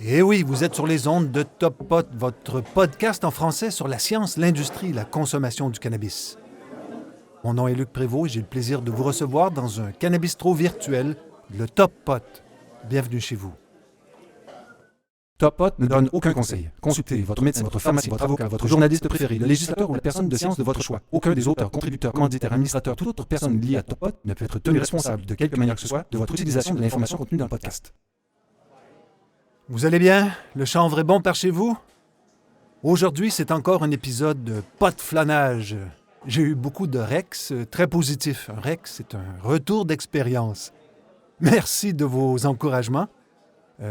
Eh oui, vous êtes sur les ondes de Top Pot, votre podcast en français sur la science, l'industrie et la consommation du cannabis. Mon nom est Luc Prévost et j'ai le plaisir de vous recevoir dans un cannabistro virtuel, le Top Pot. Bienvenue chez vous. Top Pot ne donne aucun conseil. Consultez votre médecin, votre pharmacien, votre avocat, votre journaliste préféré, le législateur ou la personne de science de votre choix. Aucun des auteurs, contributeurs, commanditaires, administrateurs, toute autre personne liée à Top Pot ne peut être tenu responsable de quelque manière que ce soit de votre utilisation de l'information contenue dans le podcast. Vous allez bien? Le chanvre est bon par chez vous? Aujourd'hui, c'est encore un épisode de pot flanage. J'ai eu beaucoup de Rex très positifs. Un Rex, c'est un retour d'expérience. Merci de vos encouragements.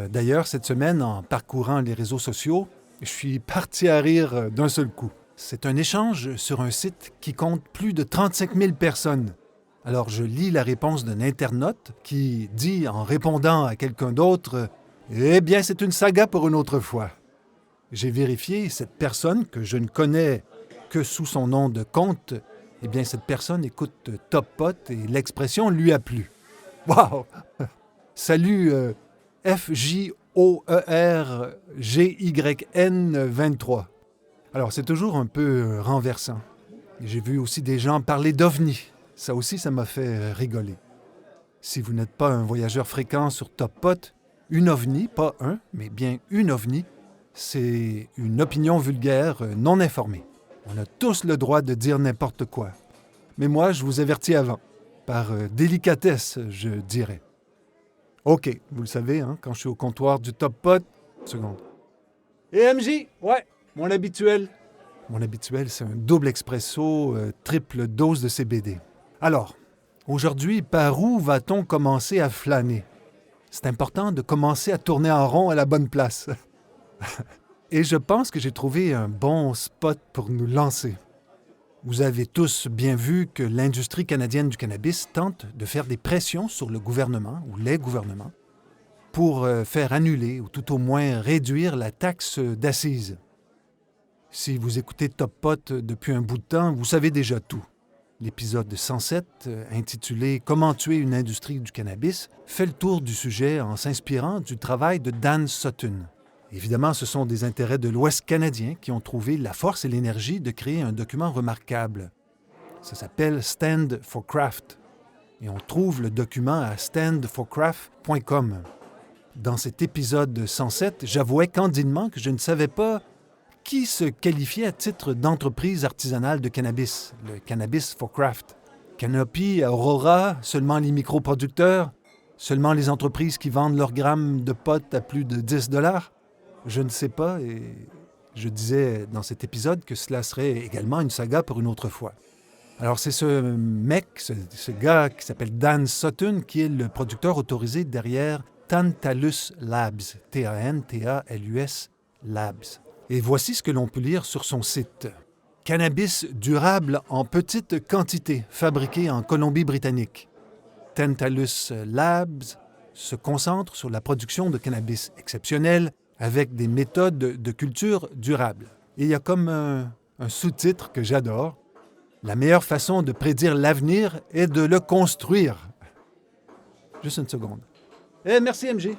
D'ailleurs, cette semaine, en parcourant les réseaux sociaux, je suis parti à rire d'un seul coup. C'est un échange sur un site qui compte plus de 35 000 personnes. Alors, je lis la réponse d'un internaute qui dit, en répondant à quelqu'un d'autre, « Eh bien, c'est une saga pour une autre fois. » J'ai vérifié, cette personne, que je ne connais que sous son nom de compte, eh bien, cette personne écoute Top Pot et l'expression lui a plu. Wow! Salut FJOERGYN23. Alors, c'est toujours un peu renversant. J'ai vu aussi des gens parler d'OVNI. Ça aussi, ça m'a fait rigoler. Si vous n'êtes pas un voyageur fréquent sur Top Pot, une OVNI, pas un, mais bien une OVNI, c'est une opinion vulgaire non informée. On a tous le droit de dire n'importe quoi. Mais moi, je vous avertis avant. Par délicatesse, je dirais. OK, vous le savez, hein, quand je suis au comptoir du Top Pot... Seconde. Et MJ? Ouais, mon habituel. Mon habituel, c'est un double expresso, triple dose de CBD. Alors, aujourd'hui, par où va-t-on commencer à flâner? C'est important de commencer à tourner en rond à la bonne place. Et je pense que j'ai trouvé un bon spot pour nous lancer. Vous avez tous bien vu que l'industrie canadienne du cannabis tente de faire des pressions sur le gouvernement ou les gouvernements pour faire annuler ou tout au moins réduire la taxe d'assises. Si vous écoutez Top Pot depuis un bout de temps, vous savez déjà tout. L'épisode 107, intitulé « Comment tuer une industrie du cannabis », fait le tour du sujet en s'inspirant du travail de Dan Sutton. Évidemment, ce sont des intérêts de l'Ouest canadien qui ont trouvé la force et l'énergie de créer un document remarquable. Ça s'appelle Stand for Craft. Et on trouve le document à standforcraft.com. Dans cet épisode 107, j'avouais candidement que je ne savais pas qui se qualifiait à titre d'entreprise artisanale de cannabis, le Cannabis for Craft. Canopy, Aurora, seulement les microproducteurs, seulement les entreprises qui vendent leurs grammes de pot à plus de 10 $. Je ne sais pas et je disais dans cet épisode que cela serait également une saga pour une autre fois. Alors c'est ce mec, ce gars qui s'appelle Dan Sutton qui est le producteur autorisé derrière Tantalus Labs, T-A-N-T-A-L-U-S Labs. Et voici ce que l'on peut lire sur son site. Cannabis durable en petite quantité, fabriqué en Colombie-Britannique. Tantalus Labs se concentre sur la production de cannabis exceptionnel avec des méthodes de culture durable. Et il y a comme un sous-titre que j'adore. La meilleure façon de prédire l'avenir est de le construire. Juste une seconde. Merci MG.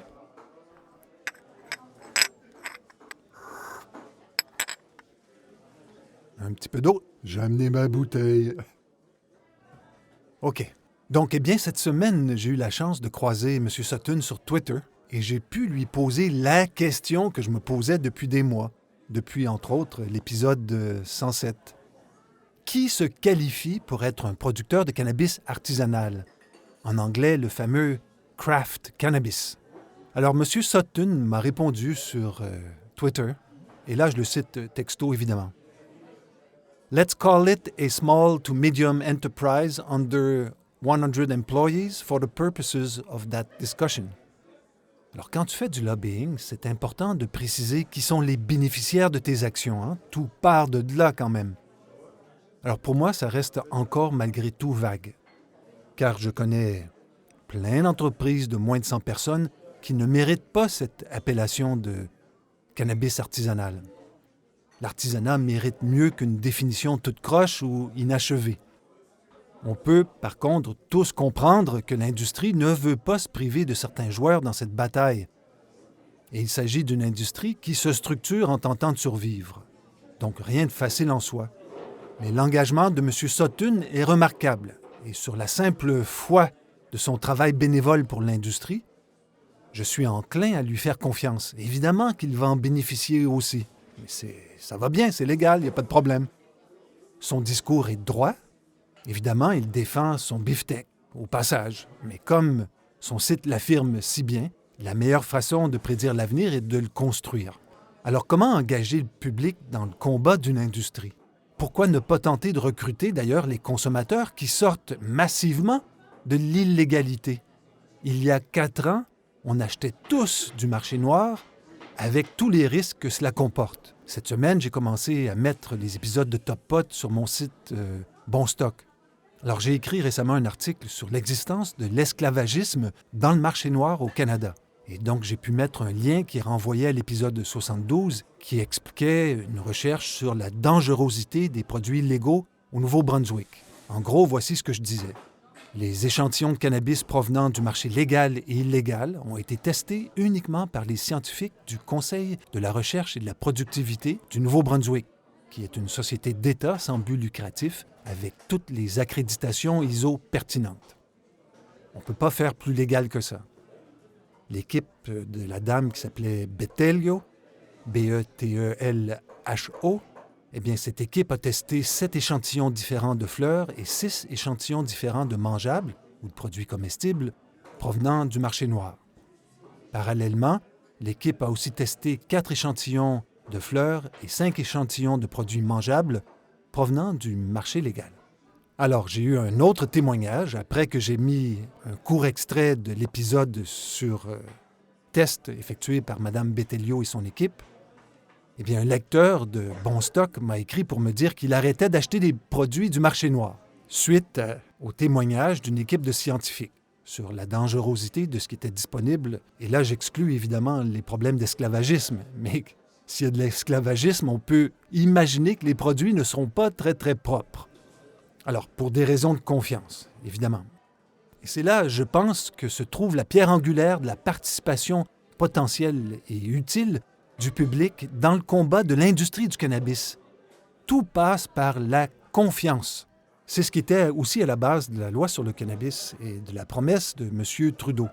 Un petit peu d'eau. J'ai amené ma bouteille. OK. Donc, cette semaine, j'ai eu la chance de croiser M. Sutton sur Twitter et j'ai pu lui poser la question que je me posais depuis des mois, depuis, entre autres, l'épisode 107. Qui se qualifie pour être un producteur de cannabis artisanal? En anglais, le fameux craft cannabis. Alors, M. Sutton m'a répondu sur Twitter, et là, je le cite texto, évidemment. Let's call it a small to medium enterprise under 100 employees for the purposes of that discussion. Alors, quand tu fais du lobbying, c'est important de préciser qui sont les bénéficiaires de tes actions. Hein? Tout part de là quand même. Alors, pour moi, ça reste encore malgré tout vague. Car je connais plein d'entreprises de moins de 100 personnes qui ne méritent pas cette appellation de cannabis artisanal. L'artisanat mérite mieux qu'une définition toute croche ou inachevée. On peut, par contre, tous comprendre que l'industrie ne veut pas se priver de certains joueurs dans cette bataille. Et il s'agit d'une industrie qui se structure en tentant de survivre. Donc rien de facile en soi. Mais l'engagement de M. Sutton est remarquable. Et sur la simple foi de son travail bénévole pour l'industrie, je suis enclin à lui faire confiance. Évidemment qu'il va en bénéficier aussi. Mais ça va bien, c'est légal, il n'y a pas de problème. Son discours est droit. Évidemment, il défend son beefsteak, au passage. Mais comme son site l'affirme si bien, la meilleure façon de prédire l'avenir est de le construire. Alors comment engager le public dans le combat d'une industrie? Pourquoi ne pas tenter de recruter d'ailleurs les consommateurs qui sortent massivement de l'illégalité? Il y a 4 ans, on achetait tous du marché noir avec tous les risques que cela comporte. Cette semaine, j'ai commencé à mettre les épisodes de Top Pot sur mon site Bon Stock. Alors j'ai écrit récemment un article sur l'existence de l'esclavagisme dans le marché noir au Canada. Et donc, j'ai pu mettre un lien qui renvoyait à l'épisode 72 qui expliquait une recherche sur la dangerosité des produits illégaux au Nouveau-Brunswick. En gros, voici ce que je disais. Les échantillons de cannabis provenant du marché légal et illégal ont été testés uniquement par les scientifiques du Conseil de la recherche et de la productivité du Nouveau-Brunswick, qui est une société d'État sans but lucratif avec toutes les accréditations ISO pertinentes. On ne peut pas faire plus légal que ça. L'équipe de la dame qui s'appelait Betelho, B-E-T-E-L-H-O, eh bien, cette équipe a testé 7 échantillons différents de fleurs et 6 échantillons différents de mangeables ou de produits comestibles provenant du marché noir. Parallèlement, l'équipe a aussi testé 4 échantillons de fleurs et 5 échantillons de produits mangeables provenant du marché légal. Alors, j'ai eu un autre témoignage après que j'ai mis un court extrait de l'épisode sur test effectué par Mme Betelho et son équipe. Eh bien, un lecteur de Bon Stock m'a écrit pour me dire qu'il arrêtait d'acheter des produits du marché noir, suite au témoignage d'une équipe de scientifiques sur la dangerosité de ce qui était disponible. Et là, j'exclus évidemment les problèmes d'esclavagisme, mais s'il y a de l'esclavagisme, on peut imaginer que les produits ne seront pas très, très propres. Alors, pour des raisons de confiance, évidemment. Et c'est là, je pense, que se trouve la pierre angulaire de la participation potentielle et utile du public dans le combat de l'industrie du cannabis. Tout passe par la confiance. C'est ce qui était aussi à la base de la loi sur le cannabis et de la promesse de M. Trudeau.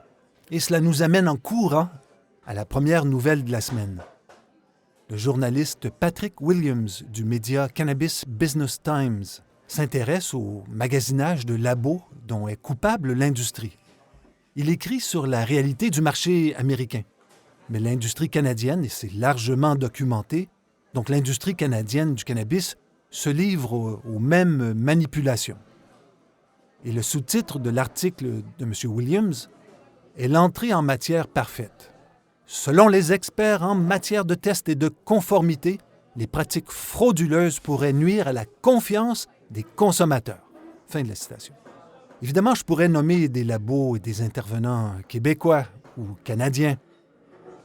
Et cela nous amène en courant à la première nouvelle de la semaine. Le journaliste Patrick Williams du média Cannabis Business Times s'intéresse au magasinage de labos dont est coupable l'industrie. Il écrit sur la réalité du marché américain. Mais l'industrie canadienne, et c'est largement documenté, donc l'industrie canadienne du cannabis se livre aux mêmes manipulations. Et le sous-titre de l'article de M. Williams est « L'entrée en matière parfaite ». Selon les experts en matière de tests et de conformité, les pratiques frauduleuses pourraient nuire à la confiance des consommateurs. Fin de la citation. Évidemment, je pourrais nommer des labos et des intervenants québécois ou canadiens,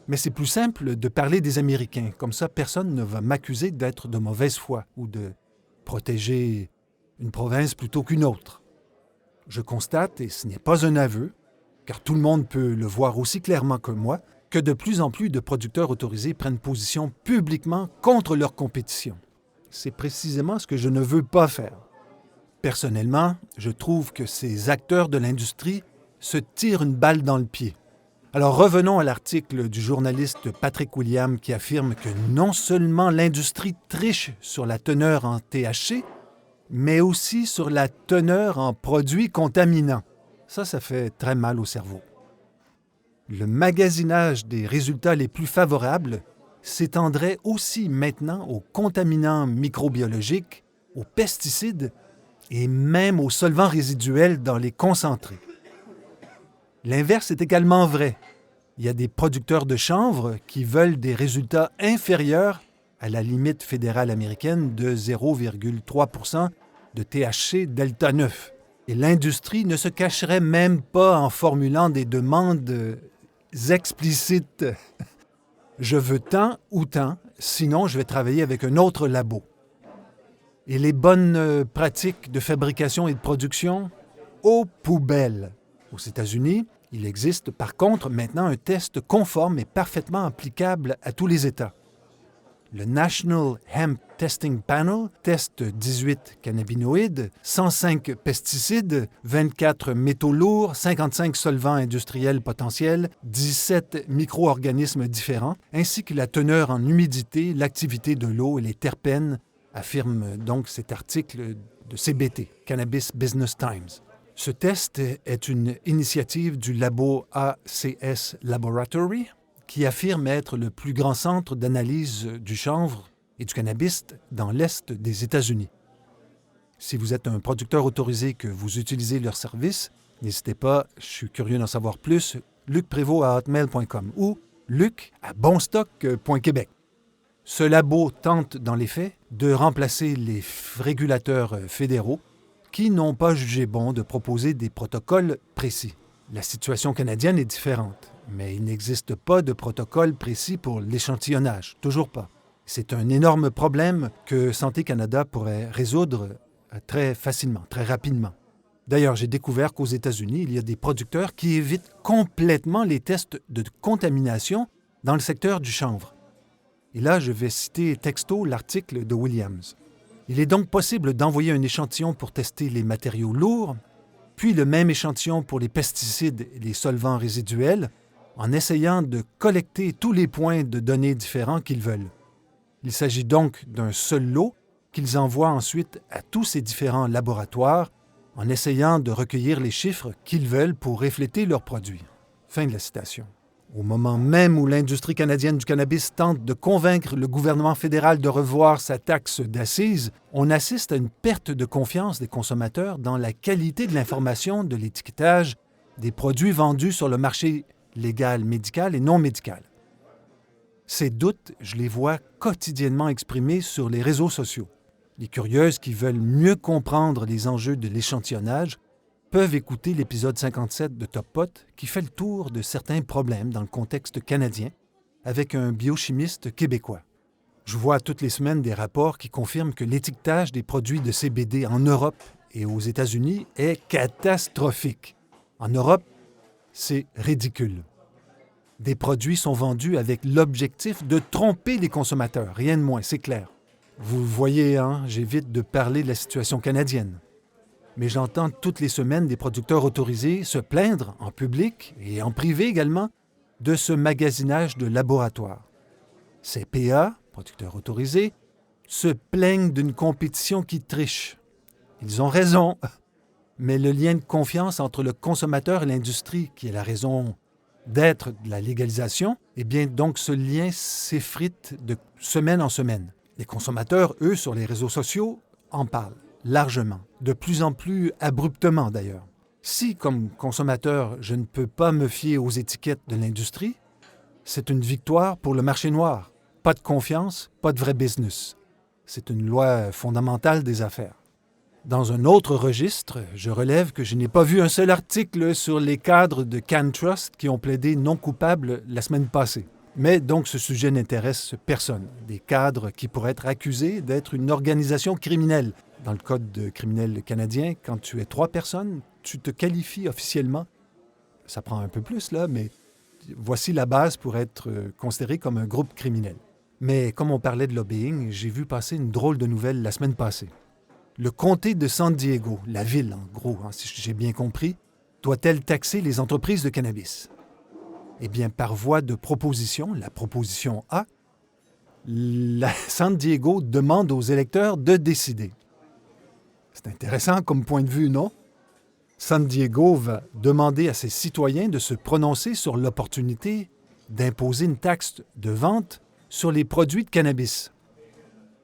mais c'est plus simple de parler des Américains. Comme ça, personne ne va m'accuser d'être de mauvaise foi ou de protéger une province plutôt qu'une autre. Je constate, et ce n'est pas un aveu, car tout le monde peut le voir aussi clairement que moi, que de plus en plus de producteurs autorisés prennent position publiquement contre leur compétition. C'est précisément ce que je ne veux pas faire. Personnellement, je trouve que ces acteurs de l'industrie se tirent une balle dans le pied. Alors revenons à l'article du journaliste Patrick Williams qui affirme que non seulement l'industrie triche sur la teneur en THC, mais aussi sur la teneur en produits contaminants. Ça fait très mal au cerveau. Le magasinage des résultats les plus favorables s'étendrait aussi maintenant aux contaminants microbiologiques, aux pesticides et même aux solvants résiduels dans les concentrés. L'inverse est également vrai. Il y a des producteurs de chanvre qui veulent des résultats inférieurs à la limite fédérale américaine de 0,3 % de THC delta 9. Et l'industrie ne se cacherait même pas en formulant des demandes explicites. Je veux tant ou tant, sinon je vais travailler avec un autre labo. Et les bonnes pratiques de fabrication et de production, aux poubelles. Aux États-Unis, Il existe par contre maintenant un test conforme et parfaitement applicable à tous les États. Le National Hemp Testing Panel teste 18 cannabinoïdes, 105 pesticides, 24 métaux lourds, 55 solvants industriels potentiels, 17 micro-organismes différents, ainsi que la teneur en humidité, l'activité de l'eau et les terpènes, affirme donc cet article de CBT, Cannabis Business Times. Ce test est une initiative du labo ACS Laboratory, qui affirme être le plus grand centre d'analyse du chanvre et du cannabis dans l'Est des États-Unis. Si vous êtes un producteur autorisé que vous utilisez leur service, n'hésitez pas, je suis curieux d'en savoir plus, lucprévost@hotmail.com ou luc@bonstock.québec. Ce labo tente, dans les faits, de remplacer les régulateurs fédéraux qui n'ont pas jugé bon de proposer des protocoles précis. La situation canadienne est différente, mais il n'existe pas de protocole précis pour l'échantillonnage, toujours pas. C'est un énorme problème que Santé Canada pourrait résoudre très facilement, très rapidement. D'ailleurs, j'ai découvert qu'aux États-Unis, il y a des producteurs qui évitent complètement les tests de contamination dans le secteur du chanvre. Et là, je vais citer texto l'article de Williams. Il est donc possible d'envoyer un échantillon pour tester les matériaux lourds, puis le même échantillon pour les pesticides et les solvants résiduels, en essayant de collecter tous les points de données différents qu'ils veulent. Il s'agit donc d'un seul lot qu'ils envoient ensuite à tous ces différents laboratoires en essayant de recueillir les chiffres qu'ils veulent pour refléter leurs produits. Fin de la citation. Au moment même où l'industrie canadienne du cannabis tente de convaincre le gouvernement fédéral de revoir sa taxe d'assises, on assiste à une perte de confiance des consommateurs dans la qualité de l'information de l'étiquetage des produits vendus sur le marché légal, médical et non médical. Ces doutes, je les vois quotidiennement exprimés sur les réseaux sociaux. Les curieuses qui veulent mieux comprendre les enjeux de l'échantillonnage peuvent écouter l'épisode 57 de Top Pot qui fait le tour de certains problèmes dans le contexte canadien avec un biochimiste québécois. Je vois toutes les semaines des rapports qui confirment que l'étiquetage des produits de CBD en Europe et aux États-Unis est catastrophique. En Europe, c'est ridicule. Des produits sont vendus avec l'objectif de tromper les consommateurs, rien de moins, c'est clair. Vous voyez, j'évite de parler de la situation canadienne. Mais j'entends toutes les semaines des producteurs autorisés se plaindre, en public et en privé également, de ce magasinage de laboratoire. Ces PA, producteurs autorisés, se plaignent d'une compétition qui triche. Ils ont raison, mais le lien de confiance entre le consommateur et l'industrie, qui est la raison d'être de la légalisation, eh bien donc ce lien s'effrite de semaine en semaine. Les consommateurs, eux, sur les réseaux sociaux, en parlent largement, de plus en plus abruptement d'ailleurs. Si, comme consommateur, je ne peux pas me fier aux étiquettes de l'industrie, c'est une victoire pour le marché noir. Pas de confiance, pas de vrai business. C'est une loi fondamentale des affaires. Dans un autre registre, je relève que je n'ai pas vu un seul article sur les cadres de CanTrust qui ont plaidé non coupables la semaine passée. Mais donc ce sujet n'intéresse personne. Des cadres qui pourraient être accusés d'être une organisation criminelle. Dans le code criminel canadien, quand tu es 3 personnes, tu te qualifies officiellement. Ça prend un peu plus là, mais voici la base pour être considéré comme un groupe criminel. Mais comme on parlait de lobbying, j'ai vu passer une drôle de nouvelle la semaine passée. Le comté de San Diego, la ville en gros, si j'ai bien compris, doit-elle taxer les entreprises de cannabis? Eh bien, par voie de proposition, la proposition A, San Diego demande aux électeurs de décider. C'est intéressant comme point de vue, non? San Diego va demander à ses citoyens de se prononcer sur l'opportunité d'imposer une taxe de vente sur les produits de cannabis.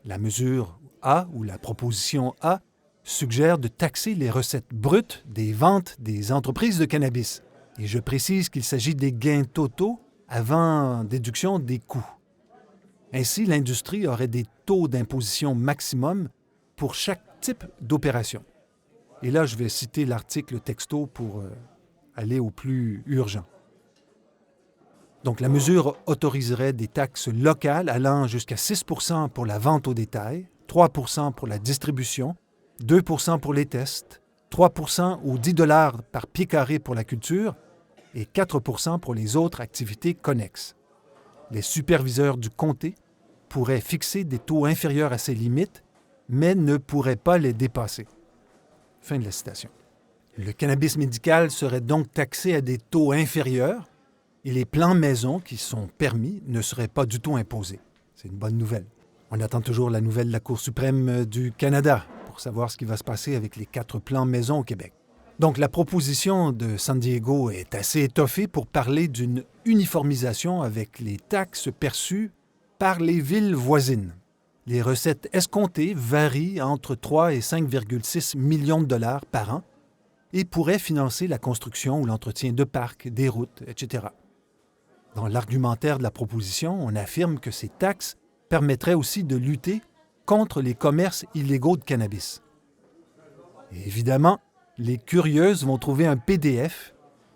La mesure A ou la proposition A suggère de taxer les recettes brutes des ventes des entreprises de cannabis. Et je précise qu'il s'agit des gains totaux avant déduction des coûts. Ainsi, l'industrie aurait des taux d'imposition maximum pour chaque type d'opération. Et là, je vais citer l'article texto pour aller au plus urgent. Donc, la mesure autoriserait des taxes locales allant jusqu'à 6 % pour la vente au détail, 3 % pour la distribution, 2 % pour les tests, 3 % ou 10 $ par pied carré pour la culture et 4 % pour les autres activités connexes. Les superviseurs du comté pourraient fixer des taux inférieurs à ces limites, mais ne pourraient pas les dépasser. Fin de la citation. Le cannabis médical serait donc taxé à des taux inférieurs et les plants maison qui sont permis ne seraient pas du tout imposés. C'est une bonne nouvelle. On attend toujours la nouvelle de la Cour suprême du Canada pour savoir ce qui va se passer avec les 4 plants maison au Québec. Donc la proposition de San Diego est assez étoffée pour parler d'une uniformisation avec les taxes perçues par les villes voisines. Les recettes escomptées varient entre 3 et 5,6 millions de dollars par an et pourraient financer la construction ou l'entretien de parcs, des routes, etc. Dans l'argumentaire de la proposition, on affirme que ces taxes permettraient aussi de lutter contre les commerces illégaux de cannabis. Et évidemment, les curieuses vont trouver un PDF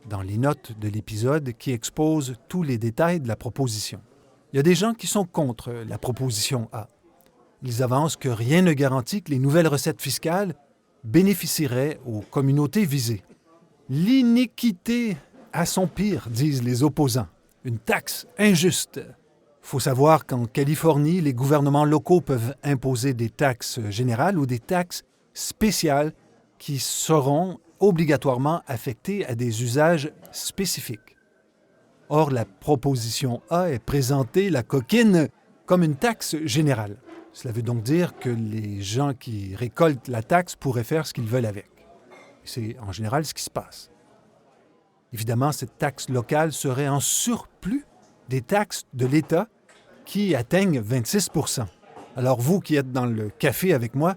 dans les notes de l'épisode qui expose tous les détails de la proposition. Il y a des gens qui sont contre la proposition A. Ils avancent que rien ne garantit que les nouvelles recettes fiscales bénéficieraient aux communautés visées. L'iniquité à son pire, disent les opposants. Une taxe injuste. Il faut savoir qu'en Californie, les gouvernements locaux peuvent imposer des taxes générales ou des taxes spéciales qui seront obligatoirement affectées à des usages spécifiques. Or, la proposition A est présentée, la coquine, comme une taxe générale. Cela veut donc dire que les gens qui récoltent la taxe pourraient faire ce qu'ils veulent avec. C'est en général ce qui se passe. Évidemment, cette taxe locale serait en surplus des taxes de l'État qui atteignent 26 %. Alors vous qui êtes dans le café avec moi,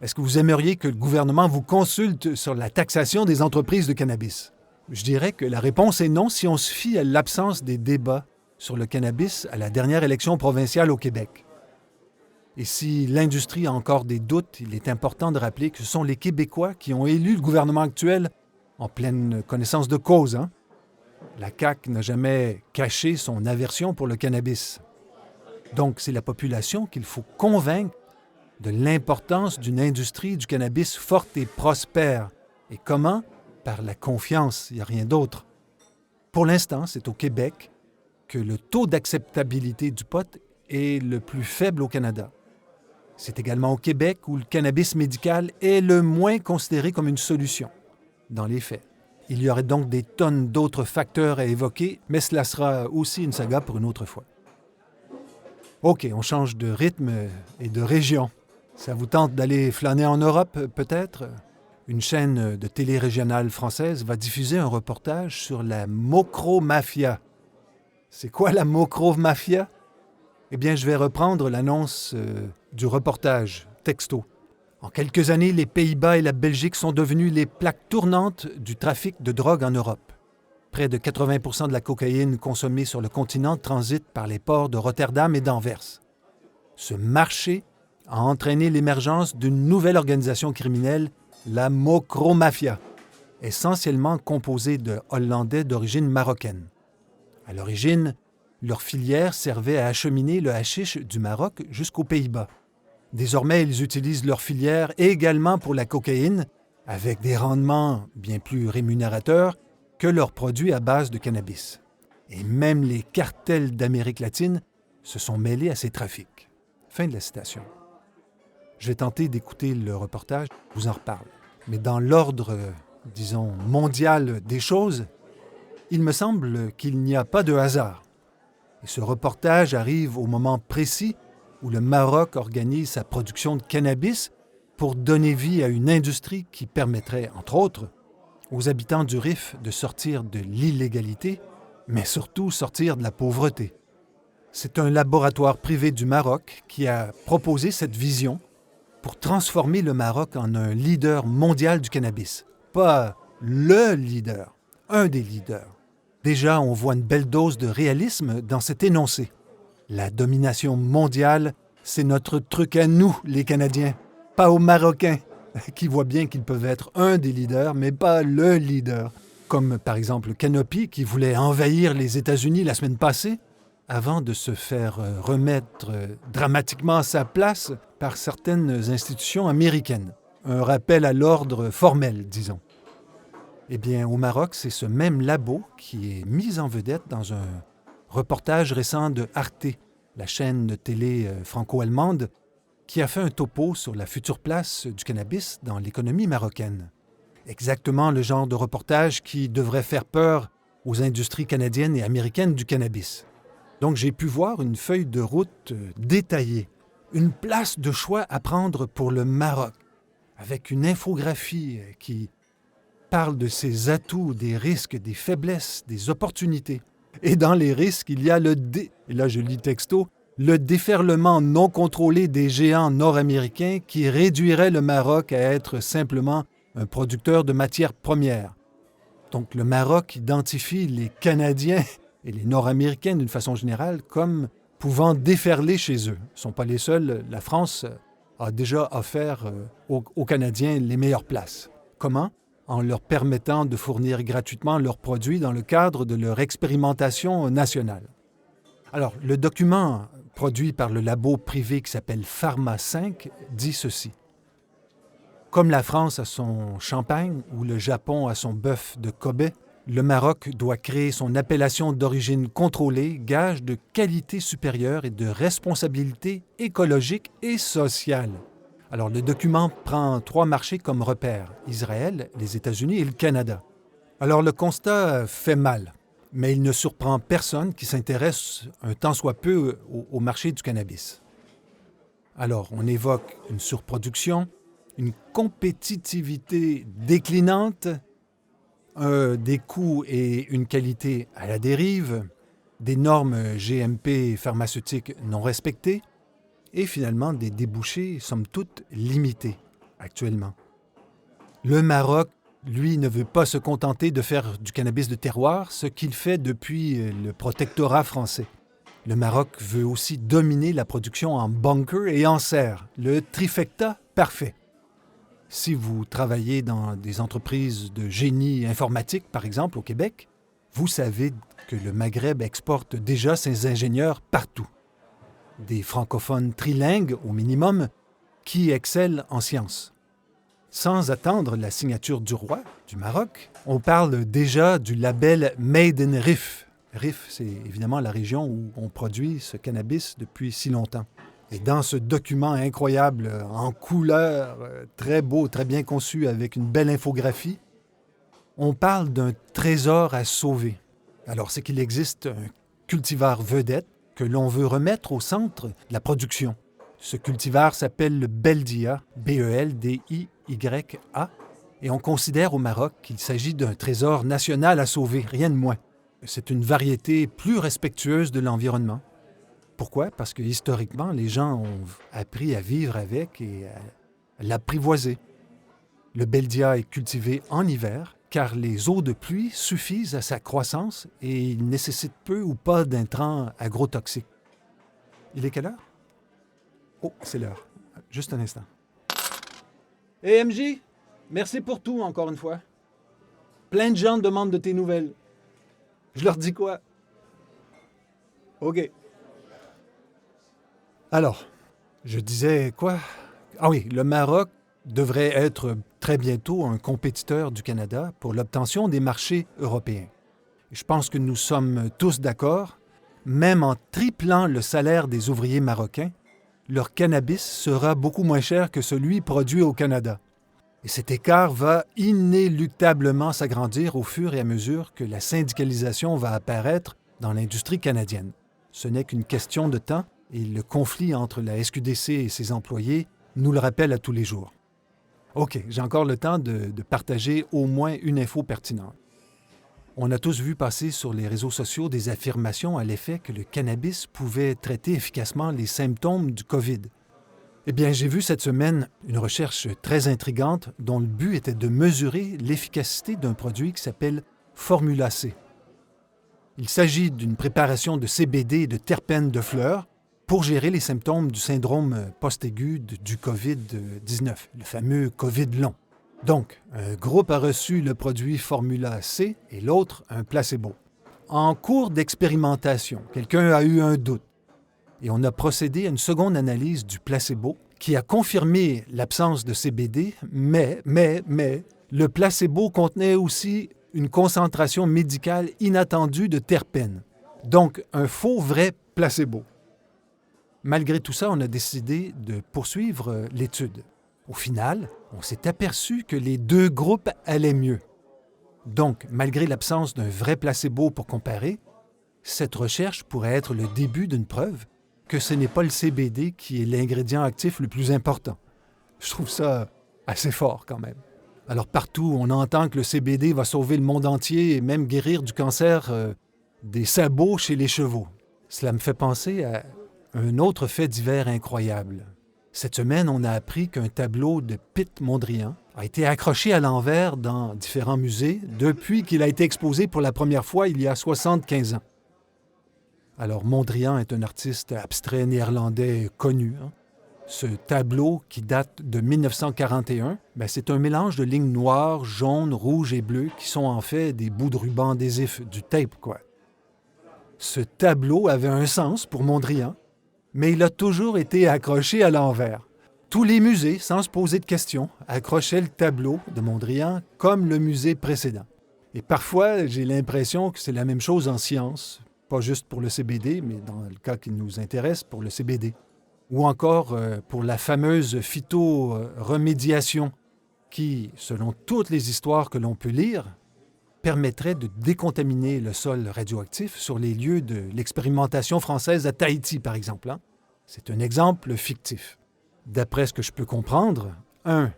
est-ce que vous aimeriez que le gouvernement vous consulte sur la taxation des entreprises de cannabis? Je dirais que la réponse est non si on se fie à l'absence des débats sur le cannabis à la dernière élection provinciale au Québec. Et si l'industrie a encore des doutes, il est important de rappeler que ce sont les Québécois qui ont élu le gouvernement actuel en pleine connaissance de cause. La CAQ n'a jamais caché son aversion pour le cannabis. Donc, c'est la population qu'il faut convaincre de l'importance d'une industrie du cannabis forte et prospère. Et comment? Par la confiance, il n'y a rien d'autre. Pour l'instant, c'est au Québec que le taux d'acceptabilité du pot est le plus faible au Canada. C'est également au Québec où le cannabis médical est le moins considéré comme une solution, dans les faits. Il y aurait donc des tonnes d'autres facteurs à évoquer, mais cela sera aussi une saga pour une autre fois. OK, on change de rythme et de région. Ça vous tente d'aller flâner en Europe, peut-être? Une chaîne de télé régionale française va diffuser un reportage sur la mocromafia. C'est quoi la mocromafia? Eh bien, je vais reprendre l'annonce du reportage, texto. En quelques années, les Pays-Bas et la Belgique sont devenus les plaques tournantes du trafic de drogue en Europe. Près de 80 % de la cocaïne consommée sur le continent transite par les ports de Rotterdam et d'Anvers. Ce marché a entraîné l'émergence d'une nouvelle organisation criminelle, la mocromafia, essentiellement composée de Hollandais d'origine marocaine. À l'origine, leur filière servait à acheminer le hashish du Maroc jusqu'aux Pays-Bas. Désormais, ils utilisent leur filière également pour la cocaïne, avec des rendements bien plus rémunérateurs que leurs produits à base de cannabis. Et même les cartels d'Amérique latine se sont mêlés à ces trafics. Fin de la citation. Je vais tenter d'écouter le reportage, je vous en reparle. Mais dans l'ordre, disons, mondial des choses, il me semble qu'il n'y a pas de hasard. Et ce reportage arrive au moment précis où le Maroc organise sa production de cannabis pour donner vie à une industrie qui permettrait, entre autres, aux habitants du Rif de sortir de l'illégalité, mais surtout sortir de la pauvreté. C'est un laboratoire privé du Maroc qui a proposé cette vision pour transformer le Maroc en un leader mondial du cannabis. Pas le leader, un des leaders. Déjà, on voit une belle dose de réalisme dans cet énoncé. La domination mondiale, c'est notre truc à nous, les Canadiens, pas aux Marocains, qui voient bien qu'ils peuvent être un des leaders, mais pas le leader. Comme par exemple Canopy, qui voulait envahir les États-Unis la semaine passée, avant de se faire remettre dramatiquement à sa place par certaines institutions américaines. Un rappel à l'ordre formel, disons. Eh bien, au Maroc, c'est ce même labo qui est mis en vedette dans un reportage récent de Arte, la chaîne de télé franco-allemande, qui a fait un topo sur la future place du cannabis dans l'économie marocaine. Exactement le genre de reportage qui devrait faire peur aux industries canadiennes et américaines du cannabis. Donc j'ai pu voir une feuille de route détaillée, une place de choix à prendre pour le Maroc, avec une infographie qui parle de ses atouts, des risques, des faiblesses, des opportunités. Et dans les risques, il y a et là je lis texto, le déferlement non contrôlé des géants nord-américains qui réduirait le Maroc à être simplement un producteur de matières premières. Donc le Maroc identifie les Canadiens et les Nord-Américains d'une façon générale comme pouvant déferler chez eux. Ils ne sont pas les seuls. La France a déjà offert aux Canadiens les meilleures places. Comment? En leur permettant de fournir gratuitement leurs produits dans le cadre de leur expérimentation nationale. Alors, le document produit par le labo privé qui s'appelle Pharma 5 dit ceci. Comme la France a son champagne ou le Japon a son bœuf de Kobe, le Maroc doit créer son appellation d'origine contrôlée, gage de qualité supérieure et de responsabilité écologique et sociale. Alors, le document prend 3 marchés comme repères, Israël, les États-Unis et le Canada. Alors, le constat fait mal, mais il ne surprend personne qui s'intéresse un tant soit peu au marché du cannabis. Alors, on évoque une surproduction, une compétitivité déclinante, des coûts et une qualité à la dérive, des normes GMP pharmaceutiques non respectées et finalement des débouchés, somme toute, limités actuellement. Le Maroc, lui, ne veut pas se contenter de faire du cannabis de terroir, ce qu'il fait depuis le protectorat français. Le Maroc veut aussi dominer la production en bunker et en serre, le trifecta parfait. Si vous travaillez dans des entreprises de génie informatique, par exemple, au Québec, vous savez que le Maghreb exporte déjà ses ingénieurs partout. Des francophones trilingues, au minimum, qui excellent en sciences. Sans attendre la signature du roi du Maroc, on parle déjà du label Made in Rif. Rif, c'est évidemment la région où on produit ce cannabis depuis si longtemps. Et dans ce document incroyable, en couleur, très beau, très bien conçu, avec une belle infographie, on parle d'un trésor à sauver. Alors, c'est qu'il existe un cultivar vedette que l'on veut remettre au centre de la production. Ce cultivar s'appelle le Beldia, B-E-L-D-I-Y-A, et on considère au Maroc qu'il s'agit d'un trésor national à sauver, rien de moins. C'est une variété plus respectueuse de l'environnement. Pourquoi? Parce que historiquement, les gens ont appris à vivre avec et à l'apprivoiser. Le Beldia est cultivé en hiver, car les eaux de pluie suffisent à sa croissance et il nécessite peu ou pas d'intrants agrotoxiques. Il est quelle heure? Oh, c'est l'heure. Juste un instant. Hé, MJ, merci pour tout, encore une fois. Plein de gens demandent de tes nouvelles. Je leur dis quoi? OK. Alors, je disais quoi? Ah oui, le Maroc devrait être très bientôt un compétiteur du Canada pour l'obtention des marchés européens. Je pense que nous sommes tous d'accord, même en triplant le salaire des ouvriers marocains, leur cannabis sera beaucoup moins cher que celui produit au Canada. Et cet écart va inéluctablement s'agrandir au fur et à mesure que la syndicalisation va apparaître dans l'industrie canadienne. Ce n'est qu'une question de temps et le conflit entre la SQDC et ses employés nous le rappelle à tous les jours. OK, j'ai encore le temps de partager au moins une info pertinente. On a tous vu passer sur les réseaux sociaux des affirmations à l'effet que le cannabis pouvait traiter efficacement les symptômes du COVID. Eh bien, j'ai vu cette semaine une recherche très intrigante dont le but était de mesurer l'efficacité d'un produit qui s'appelle Formula C. Il s'agit d'une préparation de CBD et de terpènes de fleurs pour gérer les symptômes du syndrome post-aigu du COVID-19, le fameux COVID long. Donc, un groupe a reçu le produit Formula C et l'autre un placebo. En cours d'expérimentation, quelqu'un a eu un doute et on a procédé à une seconde analyse du placebo qui a confirmé l'absence de CBD, mais Le placebo contenait aussi une concentration médicale inattendue de terpènes. Donc, un faux vrai placebo. Malgré tout ça, on a décidé de poursuivre l'étude. Au final, on s'est aperçu que les deux groupes allaient mieux. Donc, malgré l'absence d'un vrai placebo pour comparer, cette recherche pourrait être le début d'une preuve que ce n'est pas le CBD qui est l'ingrédient actif le plus important. Je trouve ça assez fort quand même. Alors partout, on entend que le CBD va sauver le monde entier et même guérir du cancer des sabots chez les chevaux. Cela me fait penser à un autre fait divers incroyable. Cette semaine, on a appris qu'un tableau de Piet Mondrian a été accroché à l'envers dans différents musées depuis qu'il a été exposé pour la première fois il y a 75 ans. Alors, Mondrian est un artiste abstrait néerlandais connu. Ce tableau, qui date de 1941, c'est un mélange de lignes noires, jaunes, rouges et bleues qui sont en fait des bouts de ruban adhésif, du tape, quoi. Ce tableau avait un sens pour Mondrian, mais il a toujours été accroché à l'envers. Tous les musées, sans se poser de questions, accrochaient le tableau de Mondrian comme le musée précédent. Et parfois, j'ai l'impression que c'est la même chose en science, pas juste pour le CBD, mais dans le cas qui nous intéresse, pour le CBD. Ou encore pour la fameuse phytoremédiation qui, selon toutes les histoires que l'on peut lire, permettrait de décontaminer le sol radioactif sur les lieux de l'expérimentation française à Tahiti, par exemple. C'est un exemple fictif. D'après ce que je peux comprendre, 1.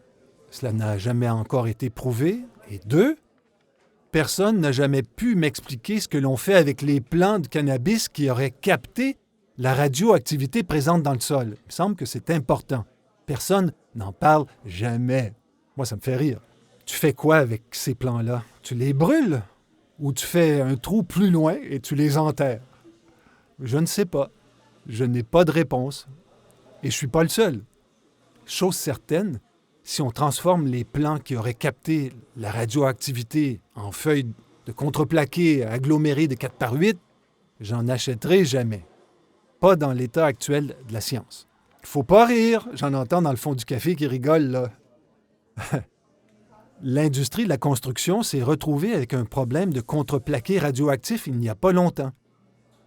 Cela n'a jamais encore été prouvé, et 2. Personne n'a jamais pu m'expliquer ce que l'on fait avec les plants de cannabis qui auraient capté la radioactivité présente dans le sol. Il me semble que c'est important. Personne n'en parle jamais. Moi, ça me fait rire. Tu fais quoi avec ces plants-là? Tu les brûles? Ou tu fais un trou plus loin et tu les enterres? Je ne sais pas. Je n'ai pas de réponse. Et je ne suis pas le seul. Chose certaine, si on transforme les plants qui auraient capté la radioactivité en feuilles de contreplaqué agglomérées de 4x8, j'en achèterai jamais. Pas dans l'état actuel de la science. Faut pas rire, j'en entends dans le fond du café qui rigole, là. L'industrie de la construction s'est retrouvée avec un problème de contreplaqué radioactif il n'y a pas longtemps.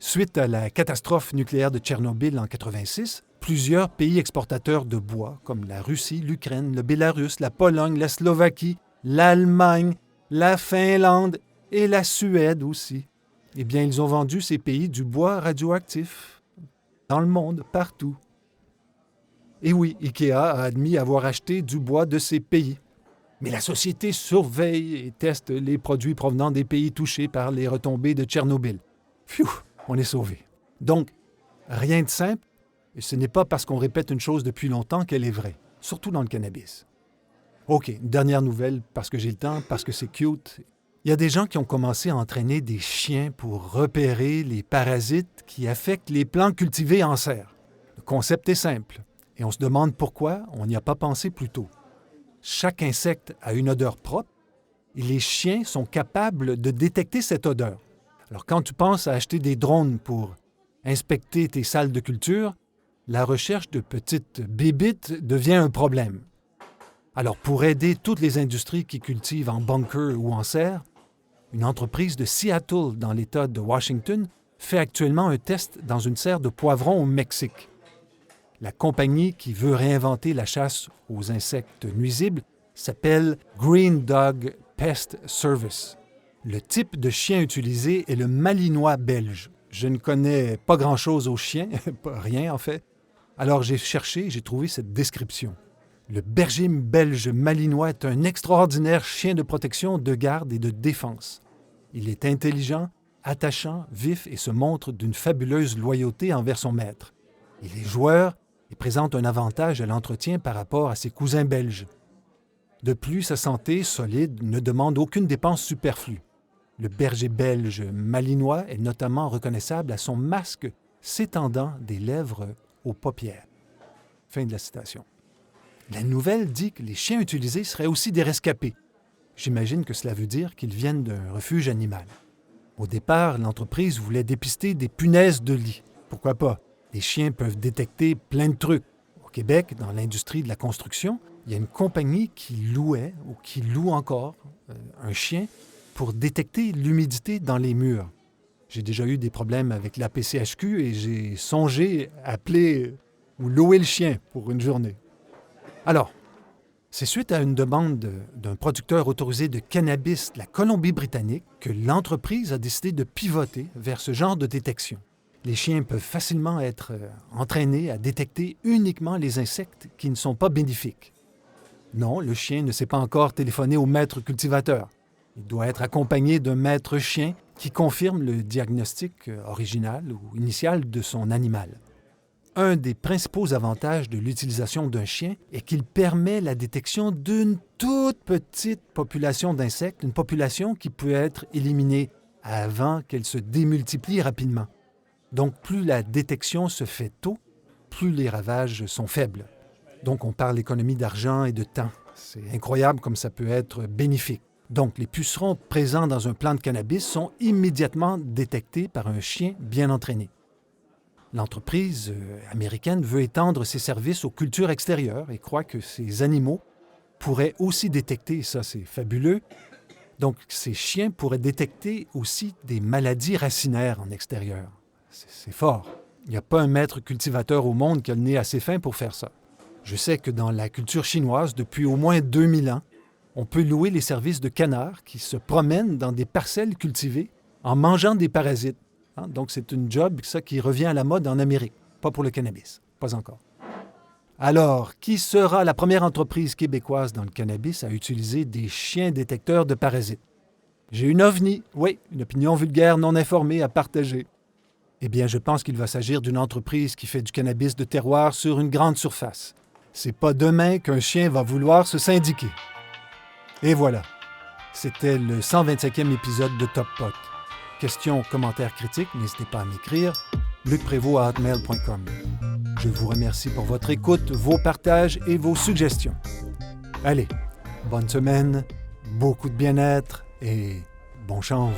Suite à la catastrophe nucléaire de Tchernobyl en 1986, plusieurs pays exportateurs de bois, comme la Russie, l'Ukraine, le Bélarus, la Pologne, la Slovaquie, l'Allemagne, la Finlande et la Suède aussi, eh bien, ils ont vendu ces pays du bois radioactif dans le monde, partout. Et oui, IKEA a admis avoir acheté du bois de ces pays. Mais la société surveille et teste les produits provenant des pays touchés par les retombées de Tchernobyl. Pfiou, on est sauvés. Donc, rien de simple, et ce n'est pas parce qu'on répète une chose depuis longtemps qu'elle est vraie, surtout dans le cannabis. OK, une dernière nouvelle, parce que j'ai le temps, parce que c'est cute. Il y a des gens qui ont commencé à entraîner des chiens pour repérer les parasites qui affectent les plantes cultivées en serre. Le concept est simple, et on se demande pourquoi on n'y a pas pensé plus tôt. Chaque insecte a une odeur propre, et les chiens sont capables de détecter cette odeur. Alors quand tu penses à acheter des drones pour inspecter tes salles de culture, la recherche de petites bébites devient un problème. Alors pour aider toutes les industries qui cultivent en bunker ou en serre, une entreprise de Seattle dans l'État de Washington fait actuellement un test dans une serre de poivrons au Mexique. La compagnie qui veut réinventer la chasse aux insectes nuisibles s'appelle Green Dog Pest Service. Le type de chien utilisé est le malinois belge. Je ne connais pas grand-chose aux chiens, rien en fait. Alors j'ai cherché et j'ai trouvé cette description. Le berger belge malinois est un extraordinaire chien de protection, de garde et de défense. Il est intelligent, attachant, vif et se montre d'une fabuleuse loyauté envers son maître. Il est joueur et présente un avantage à l'entretien par rapport à ses cousins belges. De plus, sa santé solide ne demande aucune dépense superflue. Le berger belge malinois est notamment reconnaissable à son masque s'étendant des lèvres aux paupières. Fin de la citation. La nouvelle dit que les chiens utilisés seraient aussi des rescapés. J'imagine que cela veut dire qu'ils viennent d'un refuge animal. Au départ, l'entreprise voulait dépister des punaises de lit. Pourquoi pas? Les chiens peuvent détecter plein de trucs. Au Québec, dans l'industrie de la construction, Il y a une compagnie qui louait ou qui loue encore un chien pour détecter l'humidité dans les murs. J'ai déjà eu des problèmes avec la PCHQ et j'ai songé appeler ou louer le chien pour une journée. Alors, c'est suite à une demande d'un producteur autorisé de cannabis de la Colombie-Britannique que l'entreprise a décidé de pivoter vers ce genre de détection. Les chiens peuvent facilement être entraînés à détecter uniquement les insectes qui ne sont pas bénéfiques. Non, le chien ne sait pas encore téléphoner au maître cultivateur. Il doit être accompagné d'un maître chien qui confirme le diagnostic original ou initial de son animal. Un des principaux avantages de l'utilisation d'un chien est qu'il permet la détection d'une toute petite population d'insectes, une population qui peut être éliminée avant qu'elle se démultiplie rapidement. Donc, plus la détection se fait tôt, plus les ravages sont faibles. Donc, on parle d'économie d'argent et de temps. C'est incroyable comme ça peut être bénéfique. Donc, les pucerons présents dans un plant de cannabis sont immédiatement détectés par un chien bien entraîné. L'entreprise américaine veut étendre ses services aux cultures extérieures et croit que ces animaux pourraient aussi détecter, et ça c'est fabuleux, donc ces chiens pourraient détecter aussi des maladies racinaires en extérieur. C'est fort. Il n'y a pas un maître cultivateur au monde qui a le nez assez fin pour faire ça. Je sais que dans la culture chinoise, depuis au moins 2000 ans, on peut louer les services de canards qui se promènent dans des parcelles cultivées en mangeant des parasites. Donc, c'est une job, ça, qui revient à la mode en Amérique. Pas pour le cannabis. Pas encore. Alors, qui sera la première entreprise québécoise dans le cannabis à utiliser des chiens détecteurs de parasites? J'ai une ovni, oui, une opinion vulgaire non informée à partager. Eh bien, je pense qu'il va s'agir d'une entreprise qui fait du cannabis de terroir sur une grande surface. C'est pas demain qu'un chien va vouloir se syndiquer. Et voilà. C'était le 125e épisode de Top Pot. Questions, commentaires, critiques, n'hésitez pas à m'écrire. lucprévost@hotmail.com. Je vous remercie pour votre écoute, vos partages et vos suggestions. Allez, bonne semaine, beaucoup de bien-être et bon chanvre.